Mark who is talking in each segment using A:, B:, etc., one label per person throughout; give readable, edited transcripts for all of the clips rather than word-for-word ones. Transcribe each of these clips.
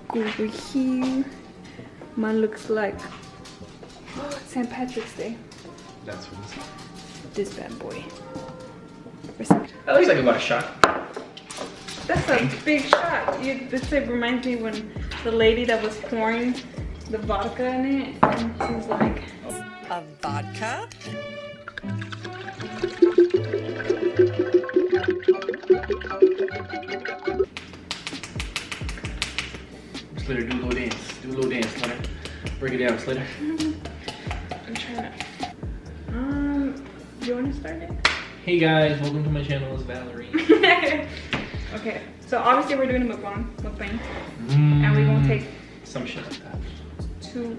A: go over here. Mine looks like St. Patrick's Day.
B: That's what
A: This bad boy.
B: that looks like about a shot.
A: That's a big shot. This like reminds me when the lady that was pouring the vodka in it, and she's like,
C: A vodka?
B: Slater, do a little dance. Do a little dance, Slater. Break it down, Slater.
A: I'm trying to. Do you want to start it?
B: Hey guys, welcome to my channel. It's Valerie.
A: Okay, so obviously we're doing a mukbang, and we're gonna take
B: some shit like that.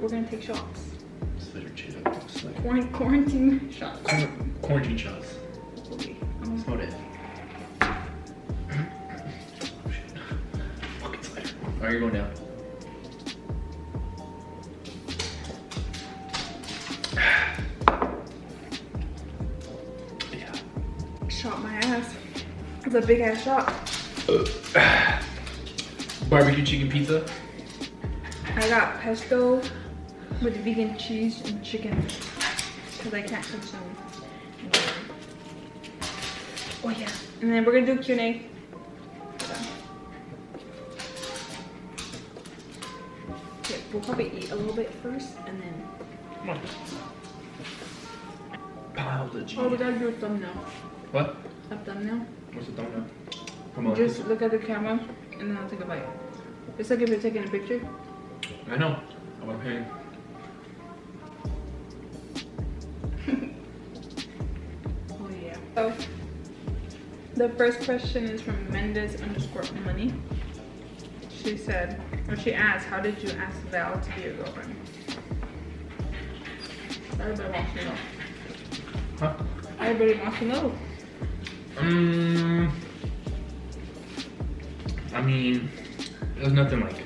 A: we're gonna take shots.
B: Slater, chill. Slater.
A: Quarantine shots.
B: Quarantine shots.
A: Okay.
B: Slow down. Oh shit. Fucking Slater. Alright, you're going down. Yeah.
A: Shot my ass. It's a big ass shot.
B: Barbecue chicken pizza.
A: I got pesto with vegan cheese and chicken because I can't consume. Oh yeah. And then we're gonna do Q&A. Okay, we'll probably eat a little bit first and then.
B: Come on. Biology.
A: Oh, we gotta do a thumbnail.
B: What?
A: A thumbnail.
B: What's the thumbnail? Come on.
A: Just look at the camera and then I'll take a bite. It's like if you're taking a picture.
B: I know. I want to pay.
A: Oh yeah. So the first question is from Mendez_money. She said, or she asked, how did you ask Val to be your girlfriend? Everybody wants to know.
B: Huh?
A: Everybody wants to know.
B: I mean, it was nothing like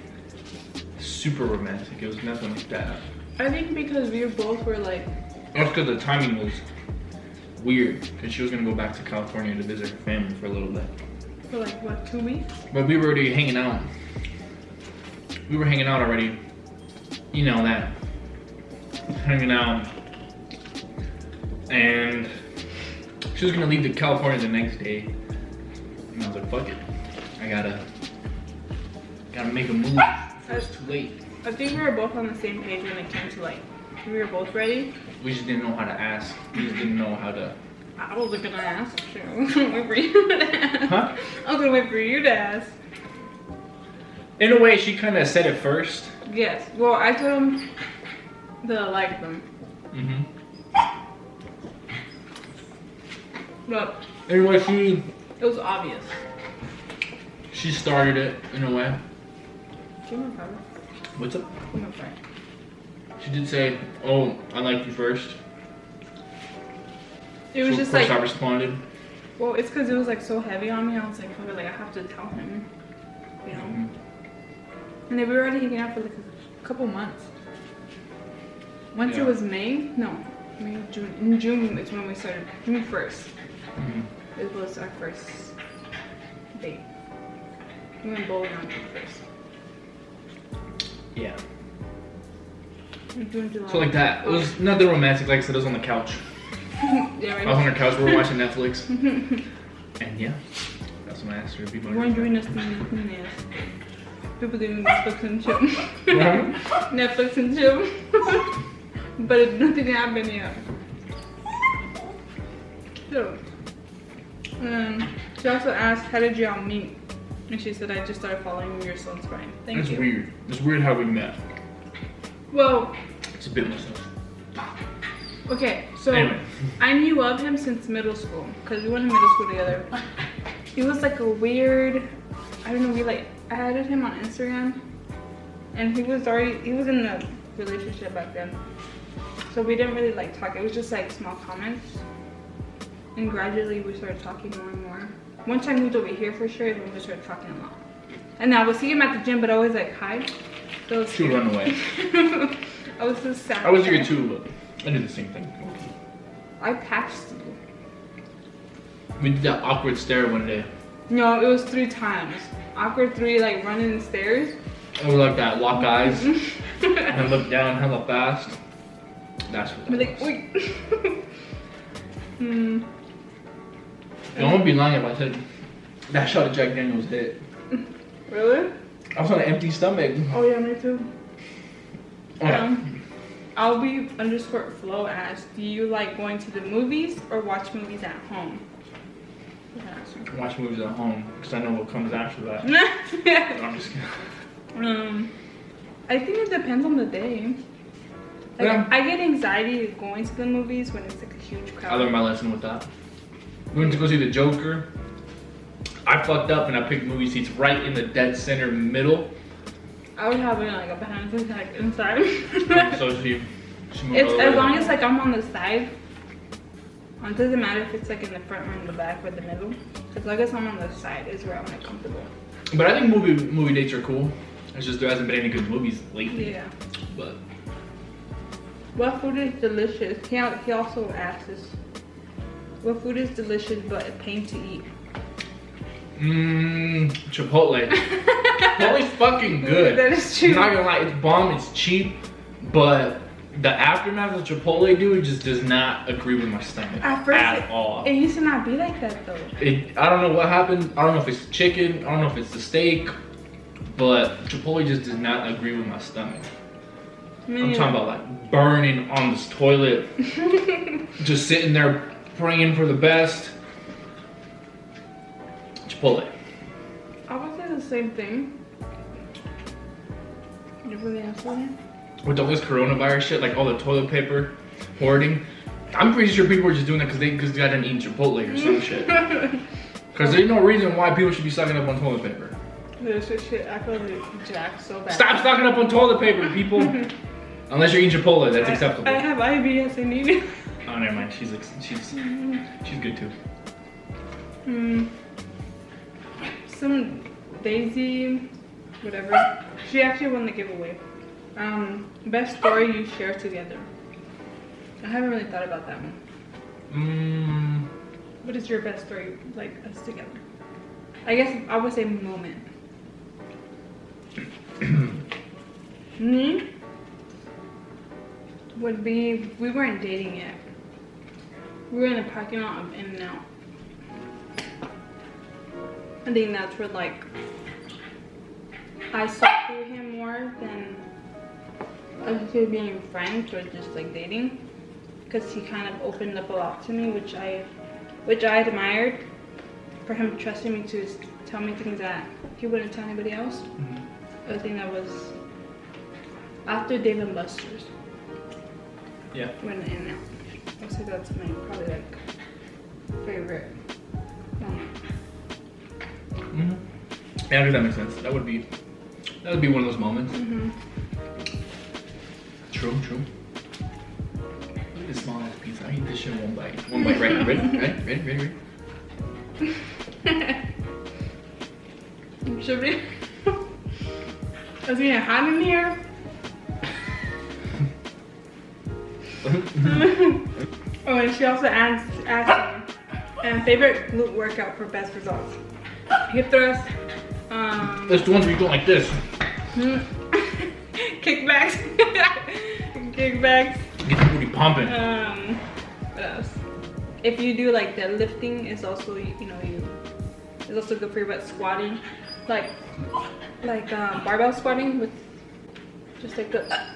B: super romantic. It was nothing like that.
A: I think because we both were like.
B: That's because the timing was weird. Because she was gonna go back to California to visit her family for a little bit.
A: For like what, 2 weeks?
B: But we were already hanging out. We were hanging out already. You know that. Hanging out. And she was gonna leave to California the next day. And I was like, fuck it. I gotta make a move before it's too late.
A: I think we were both on the same page when it came to like, we were both ready.
B: We just didn't know how to ask. We just didn't know how to.
A: I wasn't gonna ask. Sure. I was gonna wait for you to ask.
B: Huh?
A: I was gonna wait for you to ask.
B: In a way, she kind of said it first.
A: Yes. Well, I told him that I liked them.
B: Mm-hmm.
A: But
B: Anyway,
A: it was obvious.
B: she started it in a way.
A: Give me a five.
B: What's up?
A: Give me a five.
B: She did say, "Oh, I liked you first."
A: It was
B: So
A: just
B: of course
A: like,
B: I responded.
A: well, it's because it was like so heavy on me. I was like, fuck it, like I have to tell him, you know.
B: Mhm.
A: And then we were already hanging out for like a couple months. Once
B: Yeah.
A: it was May, June. In June is when we started. June 1st.
B: Mhm.
A: It was our first date. We went bowling on June 1st.
B: Yeah.
A: In June, July.
B: So like that. It was nothing romantic. Like I said, it was on the couch.
A: Yeah,
B: I was on
A: right.
B: her couch. We were watching Netflix. And yeah, that's when I asked her to be my
A: You weren't
B: girlfriend.
A: doing this thing, yes. People doing Netflix and chill.
B: Huh?
A: Netflix and chill. But nothing happened yet. So, she also asked, how did y'all meet? And she said, I just started following your son's Vine. Thank
B: It's
A: you.
B: weird. It's weird how we met.
A: Well,
B: It's a bit myself.
A: okay, so
B: Anyway.
A: I knew of him since middle school because we went to middle school together. He was like a weird, I don't know, we like added him on Instagram and he was in a relationship back then. So we didn't really like talk. It was just like small comments. And gradually we started talking more and more. Once I moved over here for sure, then we started talking a lot. And I would see him at the gym, but I always like hide. So it was
B: She would run away.
A: I was so sad.
B: I was here too, but I did the same thing.
A: I passed you.
B: We did that awkward stare one day.
A: No, it was 3 times. Awkward 3, like running the stairs.
B: It was like that, lock eyes, and look down hella fast. That's what that
A: Like,
B: was.
A: wait.
B: I won't be lying if I said that shot of Jack Daniels hit.
A: Really?
B: I was on an empty stomach.
A: Oh yeah, me too.
B: Okay.
A: I'll be _flow asked, do you like going to the movies or watch movies at home?
B: Watch movies at home because I know what comes after that.
A: Yeah.
B: I'm just kidding.
A: I think it depends on the day. Like,
B: Yeah.
A: I get anxiety going to the movies when it's like a huge crowd.
B: I learned my lesson with that. We went to go see the Joker. I fucked up and I picked movie seats right in the dead center middle.
A: I was having like a panic attack inside.
B: So she moved
A: It's
B: over
A: as
B: there.
A: long as like I'm on the side. It doesn't matter if it's like in the front or in the back or the middle. As long as I'm on the side is where I'm like comfortable.
B: But I think movie dates are cool. It's just there hasn't been any good movies lately.
A: Yeah.
B: But
A: What food is delicious? He also asks us, what food is delicious but a pain to eat?
B: Chipotle. Chipotle's fucking good.
A: That is true.
B: I'm not gonna lie, it's bomb, it's cheap, but the aftermath of Chipotle, dude, just does not agree with my stomach
A: At first,
B: at all.
A: It used to not be like that though.
B: I don't know what happened. I don't know if it's chicken. I don't know if it's the steak, but Chipotle just does not agree with my stomach. I'm talking about like burning on this toilet, just sitting there praying for the best. Chipotle.
A: I would say the same thing. You really answer that?
B: With all this coronavirus shit, like all the toilet paper hoarding, I'm pretty sure people were just doing that because they got done eating Chipotle or some shit. Because there's no reason why people should be stocking up on toilet paper.
A: There's this shit. I feel like Jack so bad.
B: Stop stocking up on toilet paper, people. Unless you're eating Chipotle, that's acceptable.
A: I have IBS. I need it.
B: Oh, never mind. She's good too.
A: Some Daisy, whatever. She actually won the giveaway. Best story you share together. I haven't really thought about that one. What is your best story, like us together? I guess I would say moment. Me would be, we weren't dating yet. We were in the parking lot of In-N-Out. I think that's where like I saw through him more than us two being friends or just like dating, because he kind of opened up a lot to me, which I admired, for him trusting me to tell me things that he wouldn't tell anybody else. I think that was after Dave and Buster's.
B: Yeah.
A: When In-N-Out. I would say that's my probably like favorite moment.
B: Yeah, I think that makes sense. That would be one of those moments. True. Look at this small ass pizza. I eat this shit in one bite. One bite, right? Ready?
A: Should we? Is it hot in here? Oh, and she also asked me, favorite glute workout for best results. Hip thrust,
B: That's the ones where you go like this.
A: kickbacks, kickbacks.
B: Get the booty pumping.
A: What else? If you do like deadlifting, it's also it's also good for your butt. Squatting, like barbell squatting with just like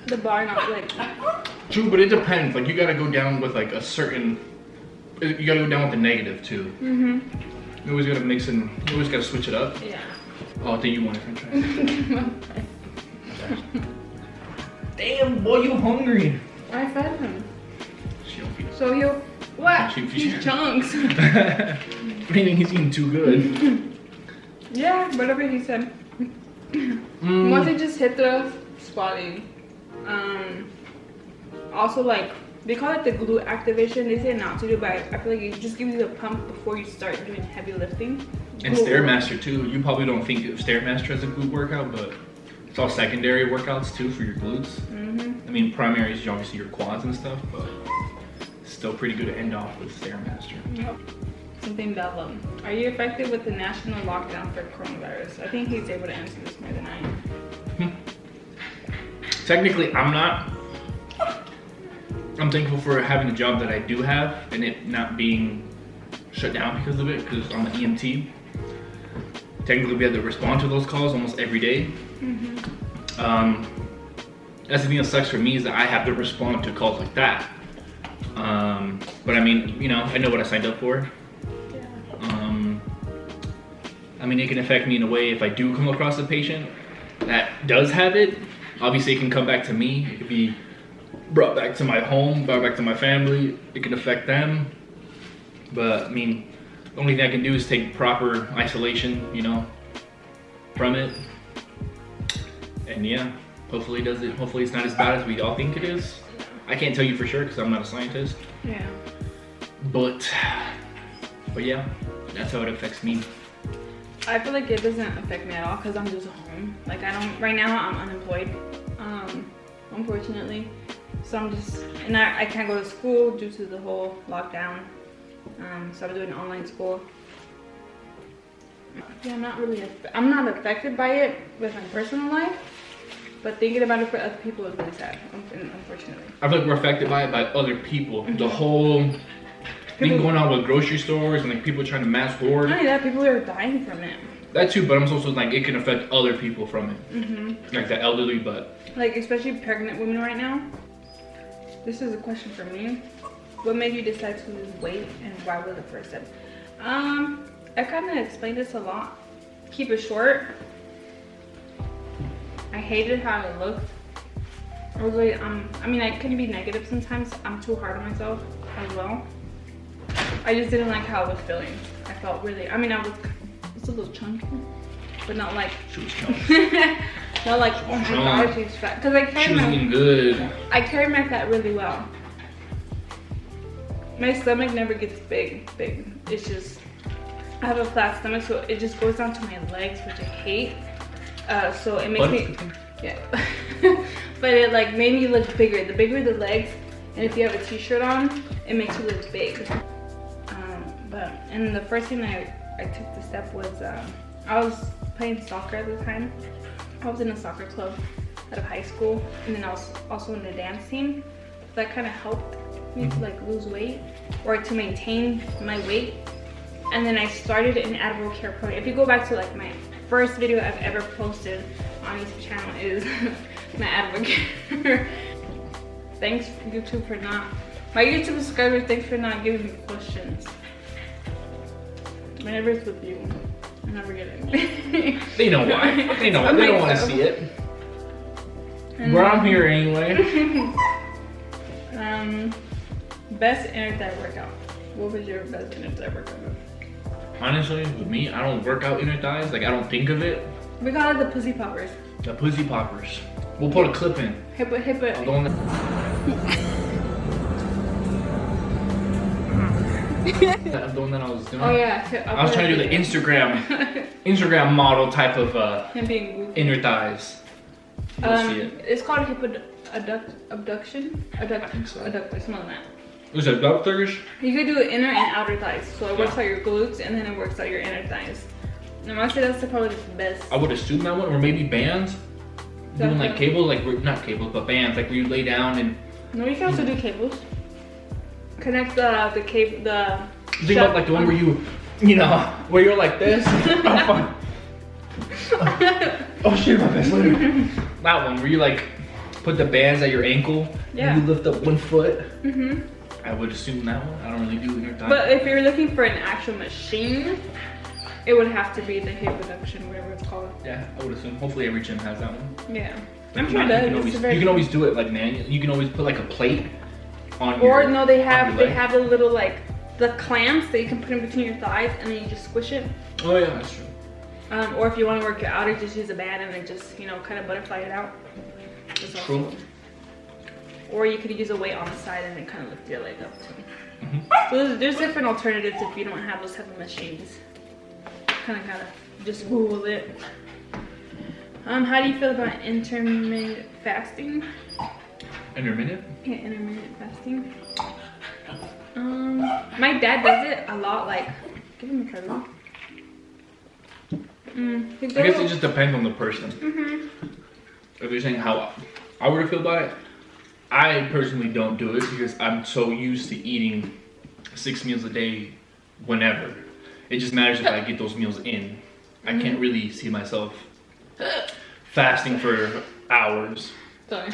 A: the bar, not like.
B: True, but it depends. Like you gotta go down with like a certain. You gotta go down with the negative too. You always gotta mix in. You always gotta switch it up.
A: Yeah.
B: Oh, I think you wanted French fries. Damn, boy, you hungry?
A: I fed him.
B: She don't feed.
A: So he'll what? He's chunks.
B: Meaning he's eating too good.
A: Yeah, whatever he said. Mostly just hip thrust, squatting. Also like they call it the glute activation. They say not to do, but I feel like it just gives you a pump before you start doing heavy lifting.
B: And Stairmaster too. You probably don't think of Stairmaster as a glute workout, but it's all secondary workouts too for your glutes. I mean, primary is obviously your quads and stuff, but it's still pretty good to end off with Stairmaster.
A: Yep. Something Bella. Are you affected with the national lockdown for coronavirus? I think he's able to answer this more than I am.
B: technically I'm not. I'm thankful for having the job that I do have and it not being shut down because of it, because I'm an EMT. Technically we have to respond to those calls almost every day. That's the thing that sucks for me, is that I have to respond to calls like that. But I mean, you know, I know what I signed up for. I mean, it can affect me in a way if I do come across a patient that does have it. Obviously it can come back to me. It could be brought back to my home, brought back to my family. It can affect them. But I mean, the only thing I can do is take proper isolation, you know, from it. And yeah, hopefully it doesn't. Hopefully it's not as bad as we all think it is. I can't tell you for sure because I'm not a scientist.
A: Yeah.
B: But yeah, that's how it affects me.
A: I feel like it doesn't affect me at all because I'm just home. Like right now I'm unemployed, unfortunately. So I'm just, and I can't go to school due to the whole lockdown. So I'm doing online school. Yeah, I'm not affected by it with my personal life, but thinking about it for other people is really sad, unfortunately.
B: I feel like we're affected by it by other people. The whole thing going on with grocery stores and like people trying to mass hoard.
A: Not only that, people are dying from it.
B: That too, but I'm also like it can affect other people from it. Like the elderly, but
A: like especially pregnant women right now. This is a question for me. What made you decide to lose weight and why was the first step? I kind of explained this a lot. Keep it short. I hated how it looked. I was like, I mean, I can be negative sometimes. I'm too hard on myself as well. I just didn't like how I was feeling. I felt really, I mean, it's a little chunky, but not like,
B: she was chunky.
A: not like, oh my god, she's fat. Because I carry my fat really well. My stomach never gets big. It's just, I have a flat stomach, so it just goes down to my legs, which I hate. So it makes me, yeah. But it like made me look bigger. The bigger the legs, and if you have a t-shirt on, it makes you look big. And the first thing I took the step was, I was playing soccer at the time. I was in a soccer club out of high school, and then I was also in the dance team. So that kind of helped me to like lose weight or to maintain my weight. And then I started an Admiral Care program. If you go back to like my first video I've ever posted on YouTube channel is my Admiral Care. Thanks YouTube for not, my YouTube subscribers, thanks for not giving me questions. Whenever it's with you, I never get it.
B: They know why. They know why. They don't want to see it. Well, I'm here anyway.
A: Best inner thigh workout. What was your best inner thigh workout?
B: Honestly, with me, I don't work out inner thighs. Like, I don't think of it.
A: We call it the pussy poppers.
B: The pussy poppers. We'll put a clip in.
A: Hip it.
B: I'm going I'm the one that I was doing.
A: Oh yeah.
B: I was trying to do the Instagram model type of
A: him being goofy.
B: inner thighs. You'll see it.
A: It's called hip abduction.
B: I think so.
A: Adductor, something like that.
B: Is it abductors?
A: You could do inner and outer thighs. So it works out your glutes and then it works out your inner thighs. And I say that's probably the best.
B: I would assume that one, or maybe bands. Doing like cables, like not cables, but bands, like where you lay down and.
A: No, you can also do cables. Connect the cable, the.
B: Think about like the one where you know, where you're like this. Oh fuck. Oh shit, my best later. That one where you like put the bands at your ankle.
A: Yeah.
B: And you lift up one foot. I would assume that one. I don't really do inner thigh.
A: But if you're looking for an actual machine, it would have to be the hip reduction, whatever it's called.
B: Yeah, I would assume. Hopefully every gym has that one.
A: Yeah.
B: But
A: I'm sure it does.
B: You can always do it like manually. You can always put like a plate on
A: Or
B: your,
A: no, they have the little like the clamps that you can put in between your thighs and then you just squish it.
B: Oh yeah, that's true.
A: Or if you want to work your outer, just use a band and then just, you know, kind of butterfly it out. That's
B: True.
A: also. Or you could use a weight on the side and then kind of lift your leg up too. So there's different alternatives if you don't have those type of machines. Kind of just Google it. How do you feel about intermittent fasting?
B: Intermittent?
A: Yeah, intermittent fasting. My dad does it a lot. Like, give him a try.
B: I guess it just depends on the person. If you're saying how I were to feel about it, I personally don't do it because I'm so used to eating 6 meals a day whenever. It just matters if I get those meals in. I can't really see myself fasting for hours.
A: Sorry.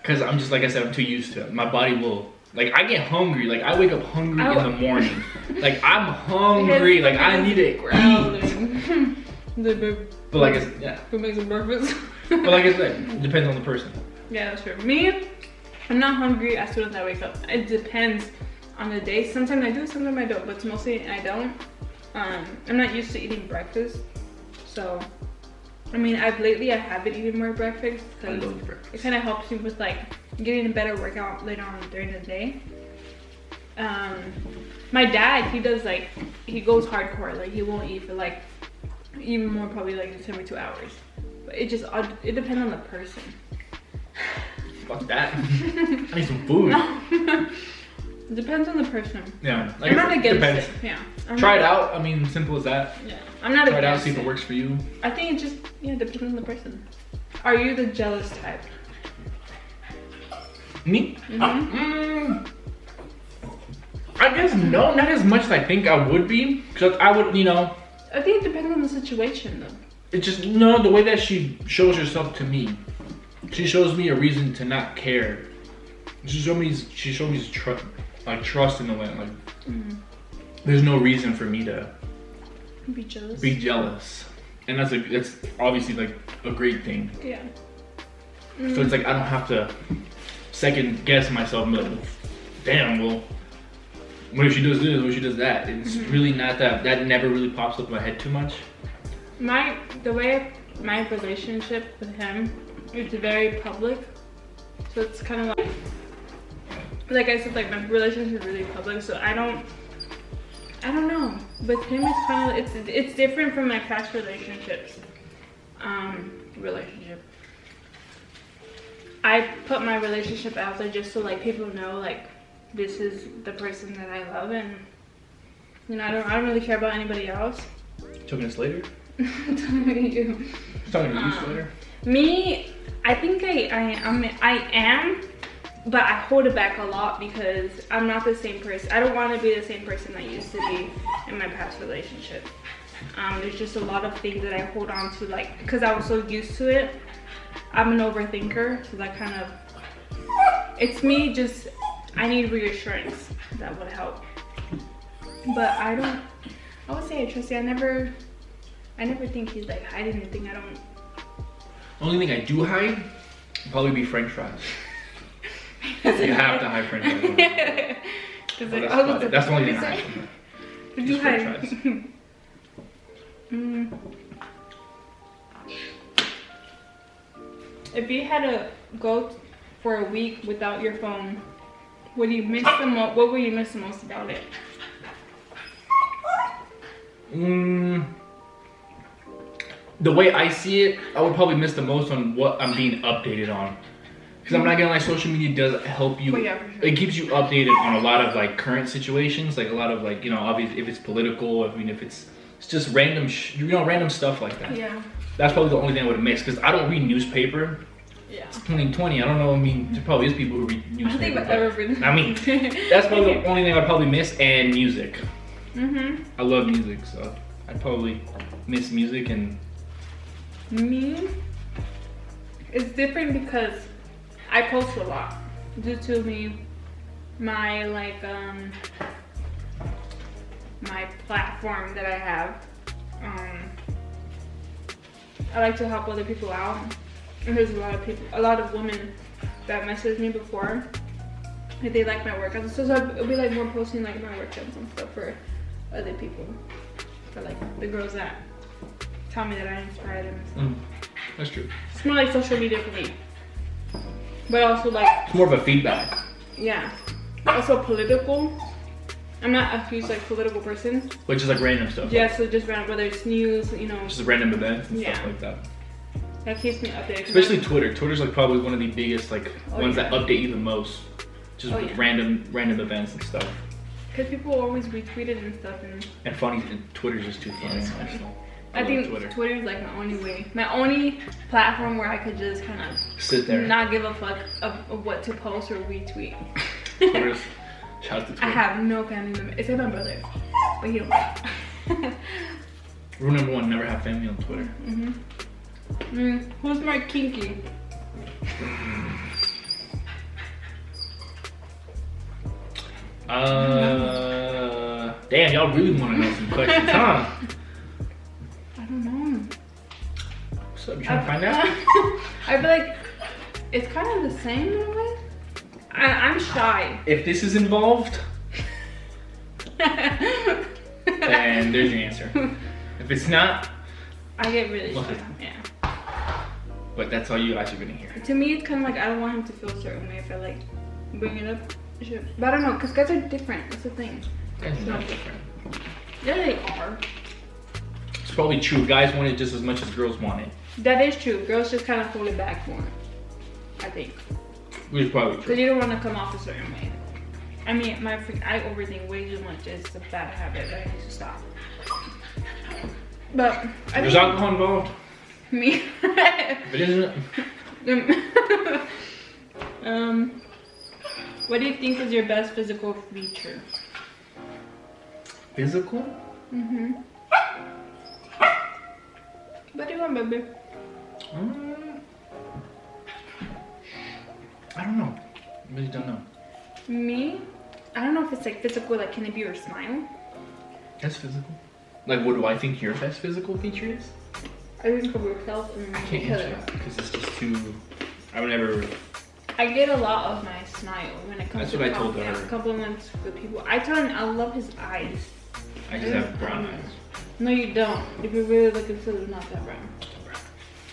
B: Because I'm just, like I said, I'm too used to it. My body will, like, I get hungry. Like, I wake up hungry in the morning. Like, I'm hungry. Like, I need to eat. But like I said, yeah.
A: Who makes a breakfast?
B: But like I said, it depends on the person.
A: Yeah, that's true. Me, I'm not hungry as soon as I wake up. It depends on the day. Sometimes I do, sometimes I don't. But mostly I don't. I'm not used to eating breakfast. So, I mean, lately I have been eating more breakfast.
B: I love breakfast.
A: It kind of helps me with like getting a better workout later on during the day. My dad, he does like, he goes hardcore. Like he won't eat for like, even more probably like 72 hours. But it it depends on the person.
B: Fuck that. I need some food.
A: It depends on the person.
B: Yeah. Like
A: I'm not against
B: depends.
A: it. Yeah.
B: Try it out. I mean, simple as that.
A: Yeah. I'm not
B: Try it
A: against
B: out, see if it works for you.
A: I think it just, depends on the person. Are you the jealous type?
B: Me? I guess no, not as much as I think I would be. Because I would,
A: I think it depends on the situation though.
B: it's just, no, the way that she shows herself to me. She shows me a reason to not care. She showed me trust in a way. Like, there's no reason for me to
A: be
B: jealous. And that's obviously like a great thing.
A: Yeah.
B: So it's like I don't have to second guess myself and be like, damn, well, what if she does this, what if she does that? It's really not that never really pops up in my head too much.
A: The way my relationship with him, it's very public. So it's kind of like I said, like my relationship is really public, so I don't know. With him, it's kind of, it's different from my past relationships. I put my relationship out there just so like people know like this is the person that I love, and I don't really care about anybody else.
B: Talking to Slater?
A: Talking to you.
B: Talking to you, Slater?
A: Me, I think I am, but I hold it back a lot because I'm not the same person. I don't want to be the same person I used to be in my past relationship. There's just a lot of things that I hold on to, like, because I was so used to it. I'm an overthinker, so that kind of, it's me just, I need reassurance. That would help. But I would say I trust you. I never think he's like hiding anything. I don't.
B: Only thing I do hide would probably be French fries. You have to hide French fries. That's the only thing I hide.
A: Did you hide? If you had to go for a week without your phone, what will you miss the most about it?
B: The way I see it, I would probably miss the most on what I'm being updated on. Because I'm not gonna lie, social media does help you.
A: Oh, yeah, for sure.
B: It keeps you updated on a lot of like current situations, like a lot of like, obviously if it's political, I mean if it's just random, random stuff like that.
A: Yeah.
B: That's probably the only thing I would miss, because I don't read newspaper.
A: Yeah.
B: It's 2020, I don't know, I mean, there probably is people who read newspaper.
A: I don't think I've ever been.
B: I mean, that's probably the only thing I'd probably miss, and music. I love music, so I'd probably miss music. And
A: me, it's different because I post a lot due to my like my platform that I have. I like to help other people out, and there's a lot of women that messaged me before if they like my workouts. So it'll be like more posting like my workouts and stuff for other people, for like the girls that tell me that I inspire them and stuff.
B: That's true.
A: It's more like social media for me, but also like
B: it's more of a feedback.
A: Yeah. Also political. I'm not a huge like political person.
B: But just like random stuff.
A: Yeah, so just random, whether it's news,
B: just random events and stuff like that.
A: That keeps me updated.
B: Especially Twitter. Twitter's like probably one of the biggest like ones that update you the most. Just with random events and stuff.
A: Because people always retweet it and stuff.
B: And funny, and Twitter's just too funny.
A: I think Twitter is like my only way, my only platform where I could just kind of
B: sit there,
A: not give a fuck of what to post or retweet.
B: Shout out to Twitter.
A: I have no family members except my brother, but he don't.
B: Rule number 1: never have family on Twitter.
A: Who's more kinky?
B: Damn, y'all really want to know some questions, huh?
A: I don't know.
B: So you trying to find out?
A: I feel like it's kind of the same in a way. I'm shy.
B: If this is involved, then there's your answer. If it's not,
A: I get really shy. Yeah.
B: But that's all you guys are gonna hear.
A: To me, it's kind of like I don't want him to feel a certain way if I like bring it up. But I don't know, because guys are different. That's the thing.
B: Guys are not different.
A: Yeah, they are.
B: It's probably true. Guys want it just as much as girls want it.
A: That is true. Girls just kind of hold it back more, I think.
B: Which is probably true.
A: Because you don't want to come off a certain way. I mean, I overthink way too much. It's a bad habit that I need to stop. But I
B: there's
A: think
B: alcohol involved.
A: Me.
B: But isn't it?
A: What do you think is your best physical feature?
B: Physical?
A: What do you want, baby?
B: I don't know. I really don't know.
A: Me? I don't know if it's like physical, like can it be your smile?
B: That's physical. Like, what do I think your best physical feature is?
A: I think of yourself.
B: I can't answer that because it's just too. I would never.
A: I get a lot of my smile when it comes
B: That's
A: to
B: what I told her.
A: Compliments with people. I tell him I love his eyes.
B: I just have brown eyes.
A: No, you don't. If you really look into it, they're not that brown.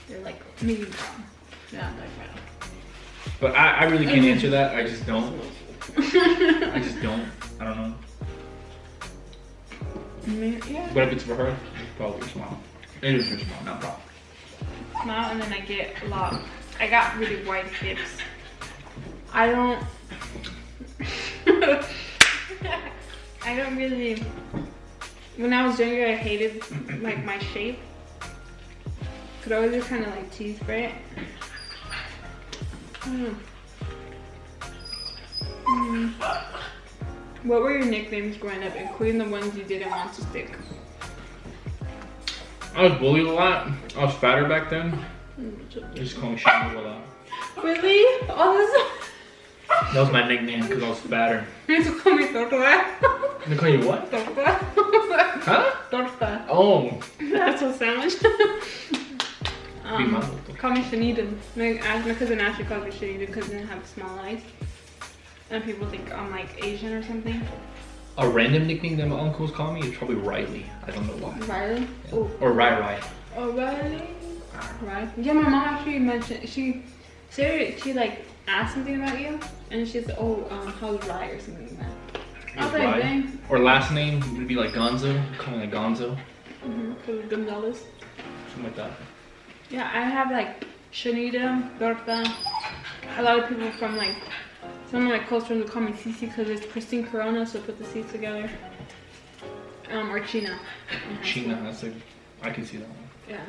A: They're like medium brown. They're not that brown.
B: But I really can't answer that. I just don't. I just don't. I don't know.
A: Yeah.
B: But if it's for her, it's probably your smile. It is your smile, not problem.
A: Smile, and then I get a lot. I got really wide hips. I don't. I don't really. When I was younger, I hated like my shape. Could always just kind of like tease for it. I don't know. What were your nicknames growing up, including the ones you didn't want to stick?
B: I was bullied a lot. I was fatter back then. They just call me Shamu a lot.
A: Really? Oh,
B: That was my nickname because I was fatter.
A: you used to call me Torta.
B: They call you what?
A: Torta.
B: Huh?
A: Torta.
B: Oh.
A: That's a sandwich. Call me Shanita. My cousin Ashley calls me Shanita because I have small eyes. And people think I'm like Asian or something.
B: A random nickname that my uncles call me is probably Riley. I don't know why.
A: Riley?
B: Yeah.
A: Oh.
B: Or Rai.
A: Oh, Riley? Right. Yeah, my mom actually mentioned, she like asked something about you. And she's like, oh, how's Rai or something like that. I was like, dang.
B: Or last name would be like Gonzo. Call me like Gonzo.
A: Gonzalez.
B: Something like that.
A: Yeah, I have like Shanita, Dorta. A lot of people from like, some of my close friends would call me Cici because it's Christine Corona, so put the C's together. Or China.
B: China, that's like, I can see that one.
A: Yeah.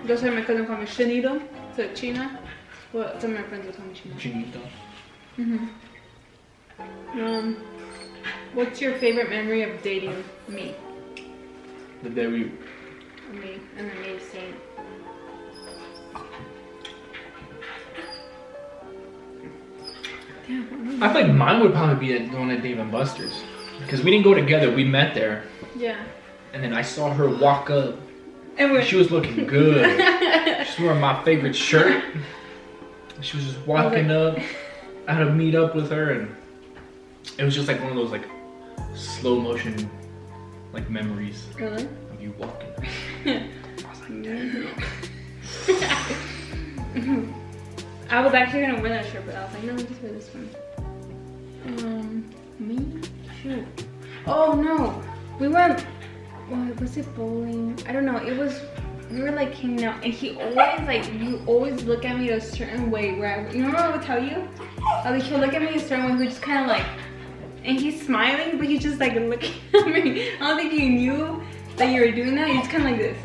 A: That's why my cousin called me Shanito, so China. Well, some of my friends would call me China.
B: Chinito.
A: What's your favorite memory of dating me?
B: The day we...
A: Me, and then me saying.
B: I feel like mine would probably be the one at Dave and Buster's. Because we didn't go together, we met there.
A: Yeah.
B: And then I saw her walk up.
A: And
B: she was looking good. She's wearing my favorite shirt. She was just walking up. I had to meet up with her, and it was just like one of those like slow motion like memories.
A: Really?
B: Of you walking up. I was like, damn.
A: I was actually gonna wear that shirt, but I was like, no, just wear this one. Me? Shoot. Oh no. We went, was it bowling? I don't know. It was, we were like hanging out, and he always like, you always look at me a certain way where you remember I would tell you? Like he'll look at me a certain way, who just kind of like, and he's smiling, but he's just like looking at me. I don't think he knew that you were doing that. He's kind of like this.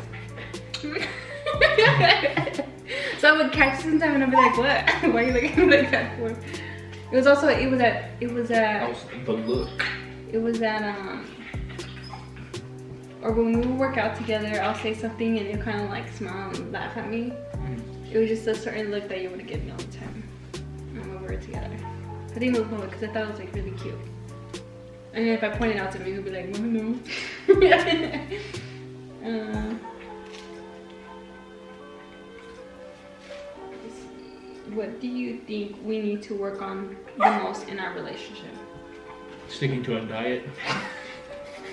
A: So I would catch sometimes and I'd be like, what? Why are you looking at me like that for? It was also, it was at
B: The look.
A: it was at, or when we would work out together, I'll say something and you kind of like smile and laugh at me. It was just a certain look that you would give me all the time when we were together. I think it was because I thought it was like really cute. And if I pointed out to me, he'd be like, no. What do you think we need to work on the most in our relationship?
B: Sticking to a diet.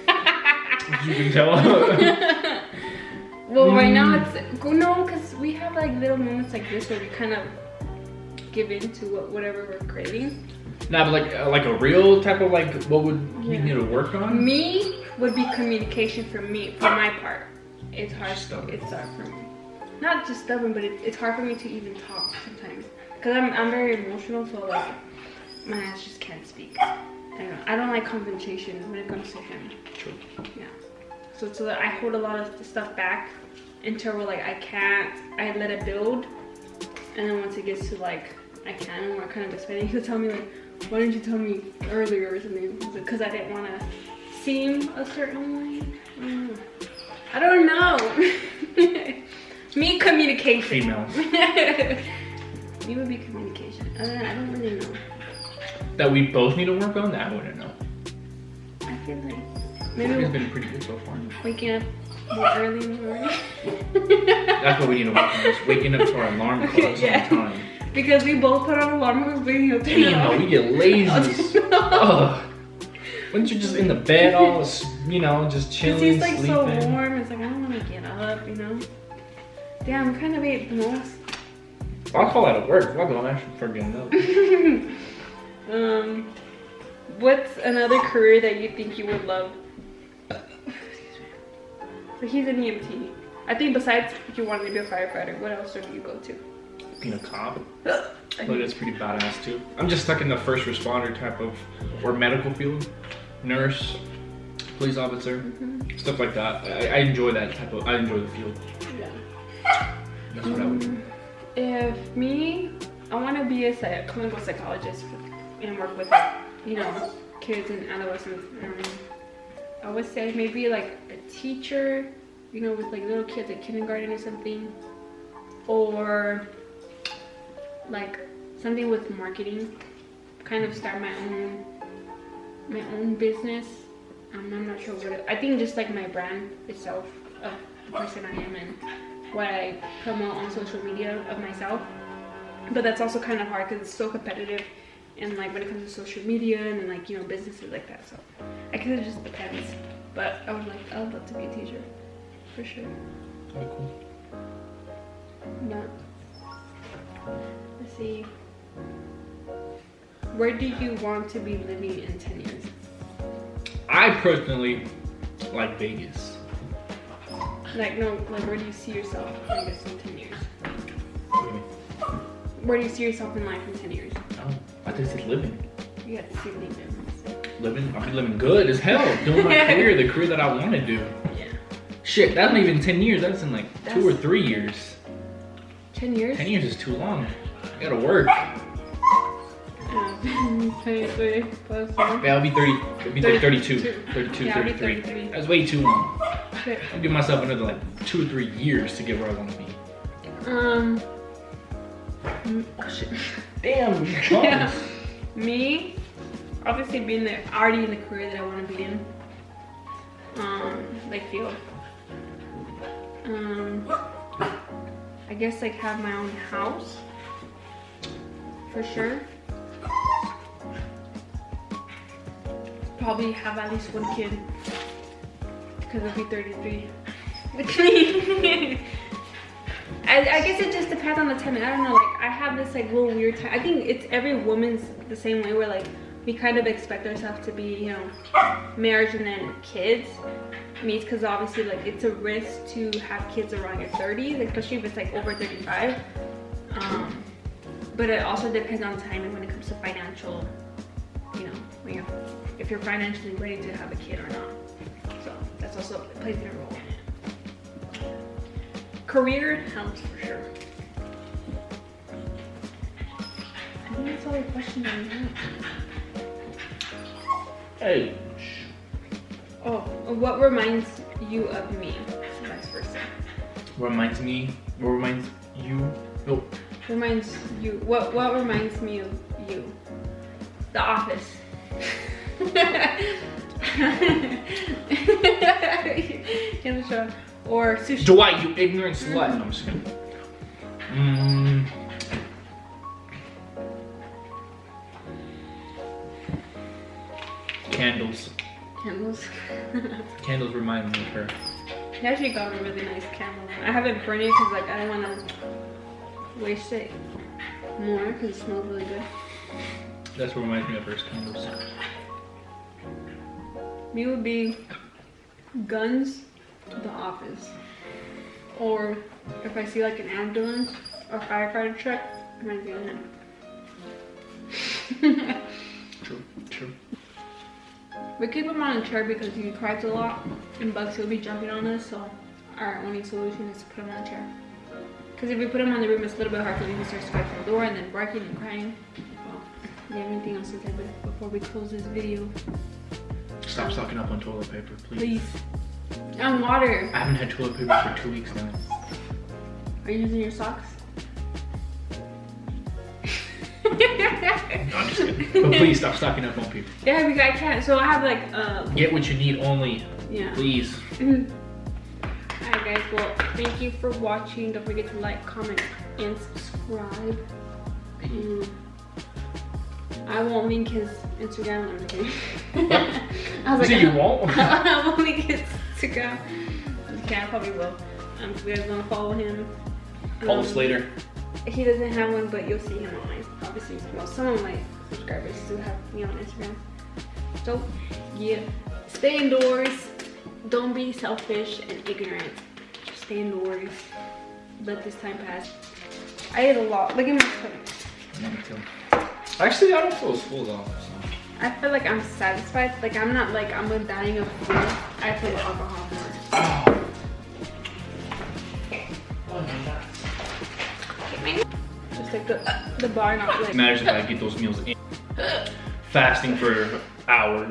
B: As you can tell.
A: Well, right now it's no, because we have like little moments like this where we kind of give in to whatever we're craving.
B: Nah, but like a real type of like, what would we need to work on?
A: Me would be communication for me, for my part. It's hard.
B: Stubborn.
A: It's hard for me. Not just stubborn, but it's hard for me to even talk sometimes. Cause I'm very emotional, so like my ass just can't speak. I don't like confrontation when it comes to him.
B: True.
A: Yeah. So I hold a lot of stuff back until we're like I let it build, and then once it gets to like I can, and we're kind of explaining, he'll tell me like, why didn't you tell me earlier or something? Because I didn't want to seem a certain way. I don't know. Me, communication.
B: Females.
A: Me would be communication. I don't really know.
B: That we both need to work on? That I wouldn't know.
A: I feel like
B: It's
A: maybe
B: been pretty good so far.
A: waking up more early in the morning.
B: That's what we need to work on, is waking up to our alarm clocks
A: Yeah.
B: on time.
A: Because we both put on alarm clocks, but he'll turn it off.
B: We get lazy. Ugh. When you're just in the bed all, just chilling,
A: Because he's like
B: sleeping.
A: so warm, it's like I don't want to get up, Damn, I'm kind of ate the most.
B: I'll call that at work. I'll go actually for getting up.
A: What's another career that you think you would love? So he's an EMT. I think besides you wanting to be a firefighter, what else would you go to?
B: Being a cop. But that's pretty badass too. I'm just stuck in the first responder type of, or medical field. Nurse, police officer, stuff like that. I enjoy that type of, I enjoy the field.
A: Yeah.
B: That's what I would do.
A: If me, I want to be a clinical psychologist and work with, kids and adolescents. I would say maybe like a teacher, with like little kids at kindergarten or something, or like something with marketing. Kind of start my own business. I'm not sure what I think just like my brand itself of the person I am and what I promote on social media of myself. But that's also kind of hard because it's so competitive, and like when it comes to social media and like businesses like that. So I guess it just depends. But I would love to be a teacher for sure.
B: Oh, cool.
A: But let's see. Where do you want to be living in 10 years?
B: I personally like Vegas.
A: Like where do you see yourself in 10 years?
B: What do you mean?
A: Where do you see yourself in life in 10 years?
B: Oh, I think it's living.
A: You got to see living.
B: Living? I'll be living good as hell. Doing my career, the career that I want to do.
A: Yeah.
B: Shit, that's not even 10 years. That's in like 2 or 3 years.
A: 10 years?
B: 10 years is too long. I gotta work.
A: 23 plus 1.
B: Yeah, I'll be 30. It'll be like 32. 32,
A: Yeah, I'll be
B: 33.
A: 33.
B: That's way too long.
A: Okay.
B: I'll give myself another like 2 or 3 years to get where I want to be.
A: Oh shit.
B: Damn,
A: Yeah. Me, obviously being already in the career that I want to be in. Like field. I guess like have my own house. For sure. Probably have at least 1 kid. Because I'll be 33. With me. I guess it just depends on the timing. I don't know, like I have this like little weird time. I think it's every woman's the same way where like we kind of expect ourselves to be, marriage and then kids. Me, because obviously like it's a risk to have kids around your 30s, especially if it's like over 35. But it also depends on timing when it comes to financial, if you're financially ready to have a kid or not. So that's also plays a role in it. career helps for sure. I think that's all the questions I have.
B: Hey.
A: Oh, what reminds you of me? Vice versa.
B: Reminds me. What reminds you? Oh.
A: Reminds you. What reminds me of you? The Office. Yeah, sure. Or sushi.
B: Dwight, you ignorant slut. No, I'm just kidding. Candles.
A: Candles.
B: Candles remind me of her.
A: He actually got a really nice candle. I haven't burned it because like I don't want to waste it more because it smells really good.
B: That's what reminds me of her candles.
A: Me would be Guns, The Office. Or if I see like an ambulance or firefighter truck, I might be in it.
B: True, true.
A: We keep him on a chair because he cries a lot and bugs will be jumping on us, so our only solution is to put him on a chair. Because if we put him on the room, it's a little bit hard because he starts scratching the door and then barking and crying. Well, do you have anything else to say before we close this video?
B: Stop stocking up on toilet paper, please.
A: Please. And water.
B: I haven't had toilet paper for 2 weeks now.
A: Are you using your socks?
B: No, I'm just kidding. But please stop stocking up on people.
A: Yeah, I can't. So I have like
B: Get what you need only.
A: Yeah.
B: Please.
A: Alright guys, well thank you for watching. Don't forget to like, comment, and subscribe. I won't link his Instagram or anything. I was like,
B: you won't?
A: I won't link his Instagram. Okay, I probably will. If you guys want to follow him.
B: Follow us later.
A: He doesn't have one, but you'll see him on my, obviously, well, some of my subscribers do have me on Instagram. So, yeah, stay indoors. Don't be selfish and ignorant. Just stay indoors. Let this time pass. I ate a lot. Look at my stomach.
B: Me too. Actually, I don't feel as full though. So.
A: I feel like I'm satisfied. Like I'm not like I'm dying of food. I feel alcohol more. Just like the bar, not like.
B: Matters if I get those meals in. Fasting for hours.